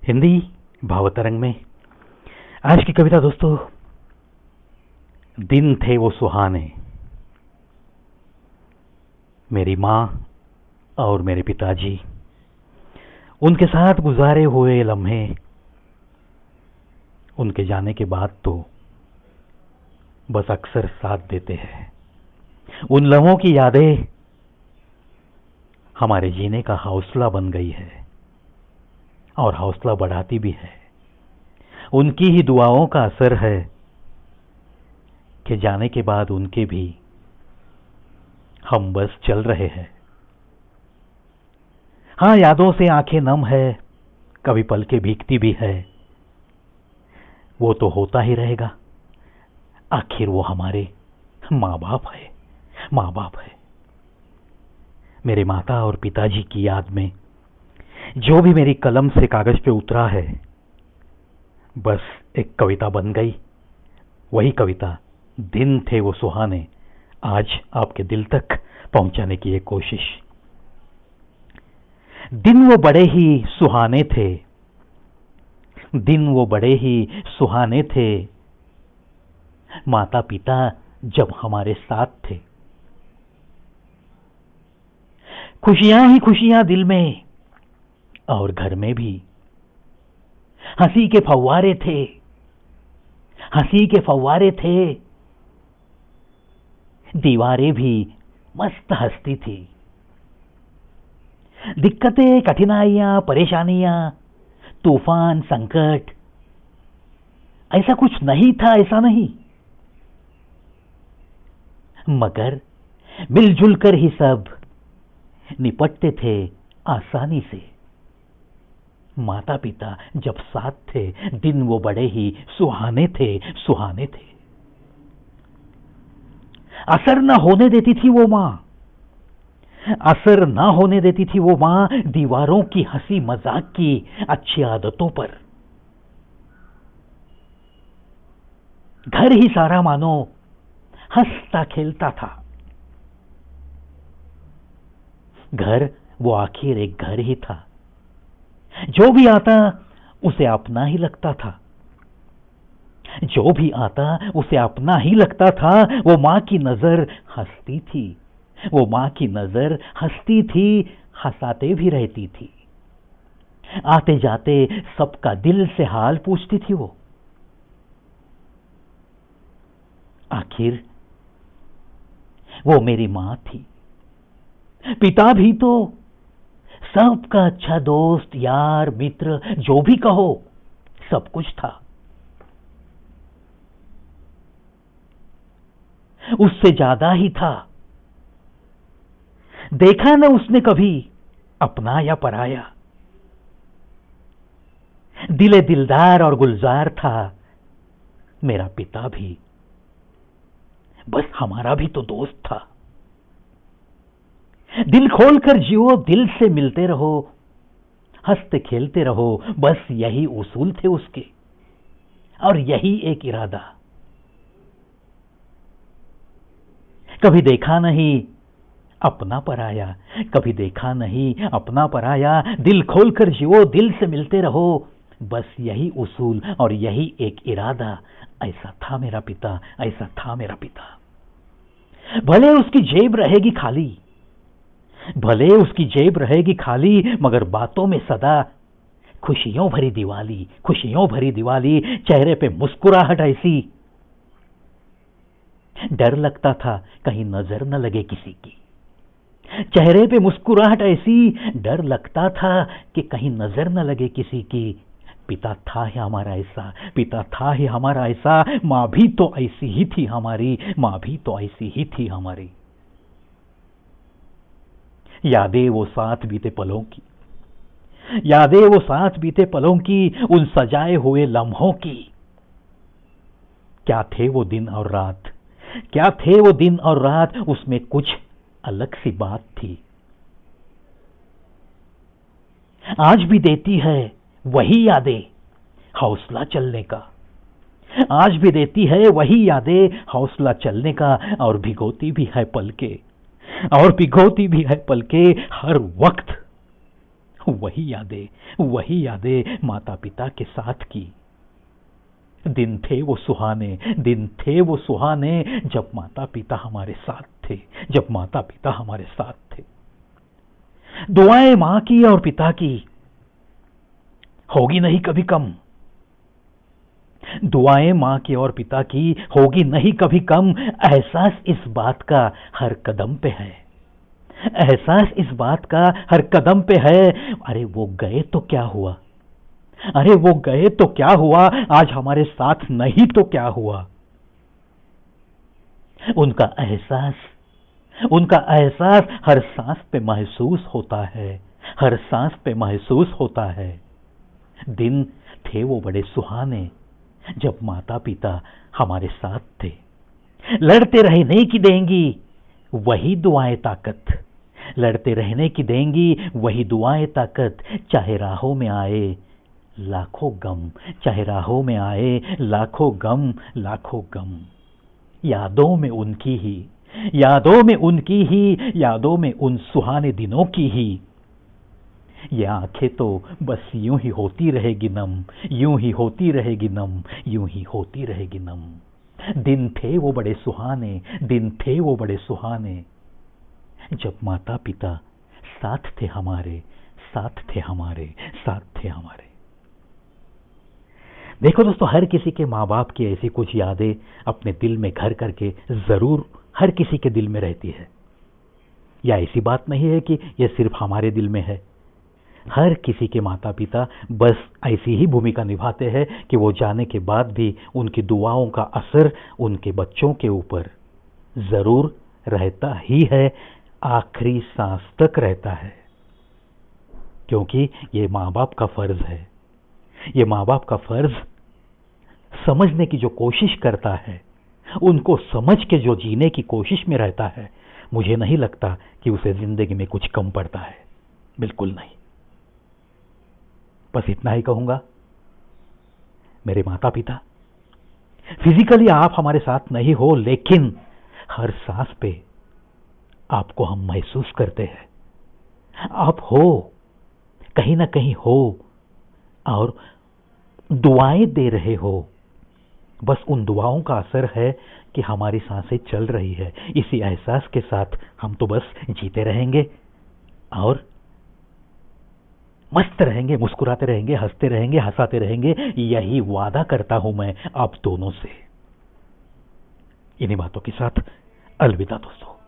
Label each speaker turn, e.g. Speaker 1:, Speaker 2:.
Speaker 1: हिंदी भावतरंग में आज की कविता दोस्तों, दिन थे वो सुहाने, मेरी माँ और मेरे पिताजी, उनके साथ गुजारे हुए लम्हे, उनके जाने के बाद तो बस अक्सर साथ देते हैं। उन लम्हों की यादें हमारे जीने का हौसला बन गई है और हौसला बढ़ाती भी है। उनकी ही दुआओं का असर है कि जाने के बाद उनके भी हम बस चल रहे हैं। हाँ, यादों से आंखें नम है, कभी पलकें भीगती भी है। वो तो होता ही रहेगा, आखिर वो हमारे माँ बाप है। माँ बाप है। मेरे माता और पिताजी की याद में जो भी मेरी कलम से कागज पे उतरा है, बस एक कविता बन गई। वही कविता दिन थे वो सुहाने आज आपके दिल तक पहुंचाने की एक कोशिश। दिन वो बड़े ही सुहाने थे, दिन वो बड़े ही सुहाने थे, माता पिता जब हमारे साथ थे। खुशियां ही खुशियां दिल में और घर में भी, हंसी के फव्वारे थे, हंसी के फव्वारे थे, दीवारें भी मस्त हंसती थी। दिक्कतें, कठिनाइयां, परेशानियां, तूफान, संकट, ऐसा कुछ नहीं था, ऐसा नहीं, मगर मिलजुल कर ही सब निपटते थे आसानी से। माता पिता जब साथ थे, दिन वो बड़े ही सुहाने थे, सुहाने थे। असर न होने देती थी वो मां, असर न होने देती थी वो मां दीवारों की हंसी मजाक की अच्छी आदतों पर। घर ही सारा मानो हंसता खेलता था। घर वो आखिर एक घर ही था, जो भी आता उसे अपना ही लगता था, जो भी आता उसे अपना ही लगता था। वो मां की नजर हंसती थी, वो मां की नजर हंसती थी, हंसाते भी रहती थी। आते जाते सबका दिल से हाल पूछती थी वो। आखिर वो मेरी मां थी। पिता भी तो सबका अच्छा दोस्त, यार, मित्र, जो भी कहो, सब कुछ था। उससे ज्यादा ही था। देखा न उसने कभी अपना या पराया। दिले दिलदार और गुलजार था मेरा पिता भी, बस हमारा भी तो दोस्त था। दिल खोलकर जियो, दिल से मिलते रहो, हंसते खेलते रहो, बस यही उसूल थे उसके और यही एक इरादा। कभी देखा नहीं अपना पराया, कभी देखा नहीं अपना पराया। दिल खोलकर जियो, दिल से मिलते रहो, बस यही उसूल और यही एक इरादा। ऐसा था मेरा पिता, ऐसा था मेरा पिता। भले उसकी जेब रहेगी खाली, भले उसकी जेब रहेगी खाली, मगर बातों में सदा खुशियों भरी दिवाली, खुशियों भरी दिवाली। चेहरे पे मुस्कुराहट ऐसी, डर लगता था कहीं नजर न लगे किसी की। चेहरे पे मुस्कुराहट ऐसी, डर लगता था कि कहीं नजर न लगे किसी की। पिता था ही हमारा ऐसा, पिता था ही हमारा ऐसा। माँ भी तो ऐसी ही थी हमारी, माँ भी तो ऐसी ही थी हमारी। यादें वो साथ बीते पलों की, यादें वो साथ बीते पलों की, उन सजाए हुए लम्हों की। क्या थे वो दिन और रात, क्या थे वो दिन और रात, उसमें कुछ अलग सी बात थी। आज भी देती है वही यादें हौसला चलने का, आज भी देती है वही यादें हौसला चलने का। और भिगोती भी है पलके, और भिगोती भी है पलके हर वक्त, वही यादें माता पिता के साथ की। दिन थे वो सुहाने जब माता पिता हमारे साथ थे, दुआएं माँ की और पिता की होगी नहीं कभी कम, दुआएं माँ की और पिता की होगी नहीं कभी कम। एहसास इस बात का हर कदम पे है, अरे वो गए तो क्या हुआ, आज हमारे साथ नहीं तो क्या हुआ। उनका एहसास हर सांस पे महसूस होता है, दिन थे वो बड़े सुहाने जब माता पिता हमारे साथ थे। लड़ते रहने की देंगी वही दुआएं ताकत, चाहे राहों में आए लाखों गम। यादों में उन सुहाने दिनों की ही ये आंखें तो बस यूं ही होती रहेगी नम। दिन थे वो बड़े सुहाने जब माता पिता साथ थे हमारे। देखो दोस्तों, हर किसी के माँ बाप की ऐसी कुछ यादें अपने दिल में घर करके जरूर हर किसी के दिल में रहती है। या ऐसी बात नहीं है कि यह सिर्फ हमारे दिल में है। हर किसी के माता पिता बस ऐसी ही भूमिका निभाते हैं कि वो जाने के बाद भी उनकी दुआओं का असर उनके बच्चों के ऊपर जरूर रहता ही है, आखिरी सांस तक रहता है। क्योंकि ये माँ बाप का फर्ज समझने की जो कोशिश करता है, उनको समझ के जो जीने की कोशिश में रहता है, मुझे नहीं लगता कि उसे जिंदगी में कुछ कम पड़ता है, बिल्कुल नहीं। बस इतना ही कहूंगा, मेरे माता पिता, फिजिकली आप हमारे साथ नहीं हो, लेकिन हर सांस पे आपको हम महसूस करते हैं। आप हो, कहीं ना कहीं हो और दुआएं दे रहे हो। बस उन दुआओं का असर है कि हमारी सांसें चल रही है। इसी एहसास के साथ हम तो बस जीते रहेंगे और मस्त रहेंगे, मुस्कुराते रहेंगे, हंसते रहेंगे, हंसाते रहेंगे। यही वादा करता हूं मैं आप दोनों से। इन्हीं बातों के साथ अलविदा दोस्तों।